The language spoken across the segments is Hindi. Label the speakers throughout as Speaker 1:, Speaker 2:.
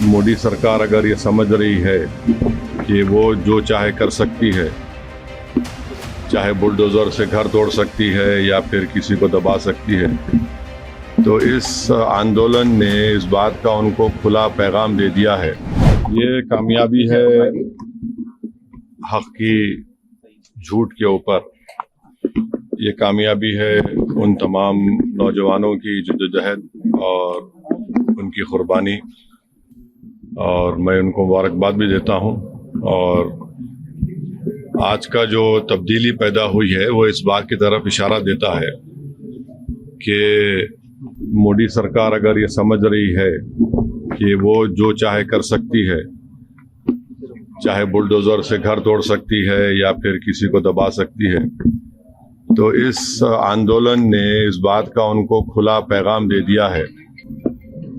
Speaker 1: मोदी सरकार अगर ये समझ रही है कि वो जो चाहे कर सकती है, चाहे बुलडोज़र से घर तोड़ सकती है या फिर किसी को दबा सकती है, तो इस आंदोलन ने इस बात का उनको खुला पैगाम दे दिया है। ये कामयाबी है हक़ की झूठ के ऊपर, ये कामयाबी है उन तमाम नौजवानों की जद्दोजहद और उनकी कुर्बानी, और मैं उनको मुबारकबाद भी देता हूँ। और आज का जो तब्दीली पैदा हुई है वो इस बात की तरफ इशारा देता है कि मोदी सरकार अगर ये समझ रही है कि वो जो चाहे कर सकती है, चाहे बुलडोज़र से घर तोड़ सकती है या फिर किसी को दबा सकती है, तो इस आंदोलन ने इस बात का उनको खुला पैगाम दे दिया है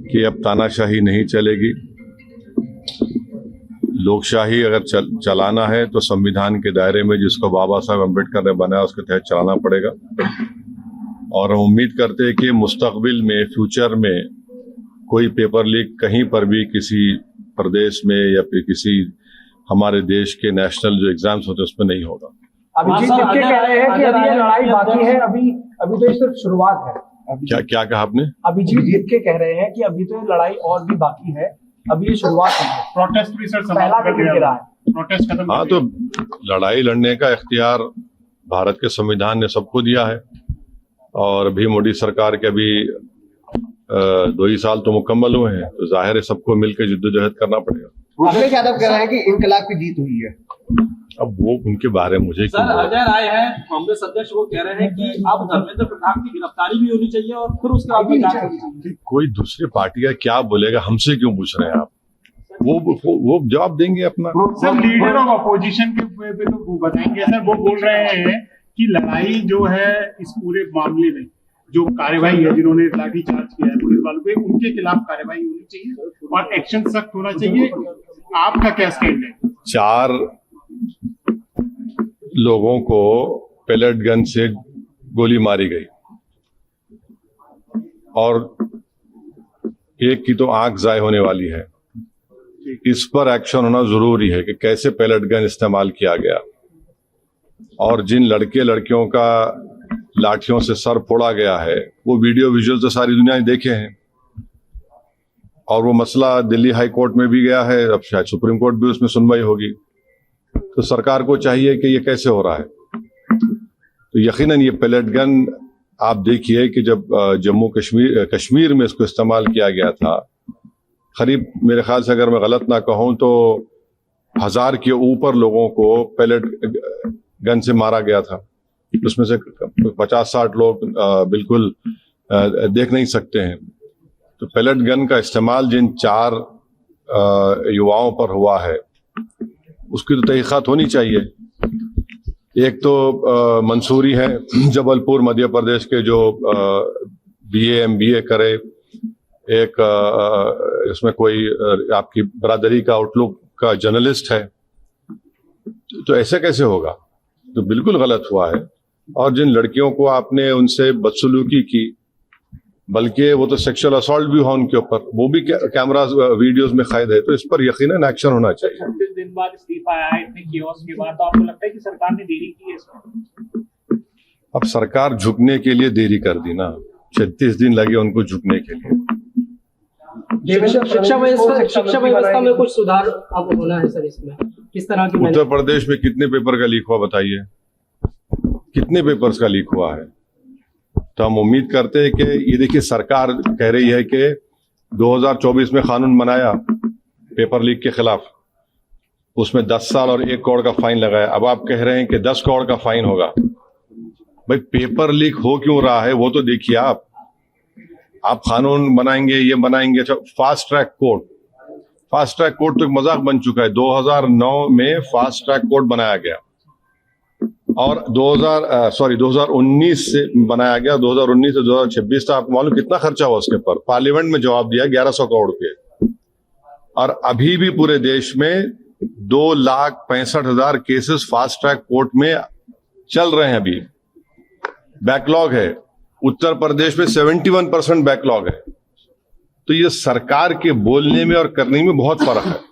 Speaker 1: कि अब तानाशाही नहीं चलेगी। लोकशाही अगर चलाना है तो संविधान के दायरे में जिसको बाबा साहब अम्बेडकर ने बनाया उसके तहत चलाना पड़ेगा। और हम उम्मीद करते हैं कि मुस्तकबिल में, फ्यूचर में कोई पेपर लीक कहीं पर भी किसी प्रदेश में या फिर किसी हमारे देश के नेशनल जो एग्जाम्स होते हैं उसमें नहीं होगा।
Speaker 2: अभिजीत दिपके कह रहे हैं कि अभी ये लड़ाई बाकी है, अभी तो ये सिर्फ शुरुआत है।
Speaker 1: क्या कहा आपने?
Speaker 2: अभिजीत दिपके कह रहे हैं कि अभी तो ये लड़ाई और भी बाकी है, अभी ये शुरुआत है।
Speaker 3: प्रोटेस्ट भी सर
Speaker 2: पहला विकेट गिरा है,
Speaker 3: प्रोटेस्ट खत्म।
Speaker 1: हाँ, तो लड़ाई लड़ने का इख्तियार भारत के संविधान ने सबको दिया है, और अभी मोदी सरकार के अभी 2 ही साल तो मुकम्मल हुए हैं, तो जाहिर है सबको मिलकर जिद्दोजहद करना पड़ेगा।
Speaker 4: अखिलेश यादव कह रहे हैं कि इनकलाब की जीत हुई है।
Speaker 1: अब वो उनके बारे में मुझे
Speaker 5: सर अजय राय है कांग्रेस अध्यक्ष, वो कह रहे हैं कि अब धर्मेंद्र प्रधान की गिरफ्तारी भी होनी चाहिए और फिर उसके बाद जांच होनी चाहिए।
Speaker 1: कोई दूसरी पार्टी का क्या बोलेगा, हमसे क्यों पूछ रहे हैं आप? वो जवाब देंगे अपना।
Speaker 3: सर लीडर ऑफ अपोजिशन के पे तो वो बताएंगे। सर वो बोल रहे हैं कि लड़ाई जो है इस पूरे मामले में जो कार्यवाही है, जिन्होंने लाठीचार्ज किया है पुलिस वालों पे, उनके खिलाफ कार्यवाही होनी चाहिए और एक्शन सख्त होना चाहिए। आपका क्या स्टैंड है?
Speaker 1: 4 लोगों को पेलेट गन से गोली मारी गई और एक की तो आंख जाए होने वाली है। इस पर एक्शन होना जरूरी है कि कैसे पेलेट गन इस्तेमाल किया गया, और जिन लड़के लड़कियों का लाठियों से सर फोड़ा गया है वो वीडियो विजुअल तो सारी दुनिया ने देखे हैं, और वो मसला दिल्ली हाई कोर्ट में भी गया है, अब शायद सुप्रीम कोर्ट भी उसमें सुनवाई होगी। तो सरकार को चाहिए कि ये कैसे हो रहा है। तो यकीनन ये पेलेट गन आप देखिए कि जब जम्मू कश्मीर में इसको इस्तेमाल किया गया था, करीब मेरे ख्याल से अगर मैं गलत ना कहूं तो 1000 के ऊपर लोगों को पेलेट गन से मारा गया था। उसमें से 50-60 लोग बिल्कुल देख नहीं सकते हैं। तो पेलेट गन का इस्तेमाल जिन 4 युवाओं पर हुआ है उसकी तो तहकीकात होनी चाहिए। एक तो मंसूरी है जबलपुर मध्य प्रदेश के, जो BA MBA करे, एक इसमें कोई आपकी बरादरी का आउटलुक का जर्नलिस्ट है। तो ऐसे कैसे होगा? तो बिल्कुल गलत हुआ है। और जिन लड़कियों को आपने उनसे बदसलूकी की, बल्कि वो तो सेक्सुअल असॉल्ट भी हुआ उनके ऊपर, वो भी कैमरा वीडियोस में कैद है, तो इस पर यकीनन एक्शन होना चाहिए।
Speaker 5: 36 दिन बाद इस्तीफा आया है, इतने कियोस्क के बाद, तो आपको लगता है कि सरकार ने देरी की है इसमें?
Speaker 1: अब सरकार झुकने के लिए देरी कर दी ना, 36 दिन लगे उनको झुकने के लिए।
Speaker 2: शिक्षा व्यवस्था में कुछ सुधार अब होना है सर, इसमें किस तरह की?
Speaker 1: उत्तर प्रदेश में कितने पेपर का लीक हुआ बताइए? कितने पेपर्स का लीक हुआ है? तो हम उम्मीद करते हैं कि ये देखिए, सरकार कह रही है कि 2024 में कानून बनाया पेपर लीक के खिलाफ, उसमें 10 साल और 1 करोड़ का फाइन लगाया। अब आप कह रहे हैं कि 10 करोड़ का फाइन होगा। भाई पेपर लीक हो क्यों रहा है वो तो देखिए। आप कानून बनाएंगे, ये बनाएंगे। अच्छा, फास्ट ट्रैक कोर्ट तो एक मजाक बन चुका है। 2009 में फास्ट ट्रैक कोर्ट बनाया गया और 2019 से बनाया गया, 2019 से 2026 तक आपको मालूम कितना खर्चा हुआ उसके पर? पार्लियामेंट में जवाब दिया 1100 करोड़ रुपए। और अभी भी पूरे देश में 2,65,000 केसेस फास्ट ट्रैक कोर्ट में चल रहे हैं। अभी बैकलॉग है। उत्तर प्रदेश में 71% बैकलॉग है। तो ये सरकार के बोलने में और करने में बहुत फर्क है।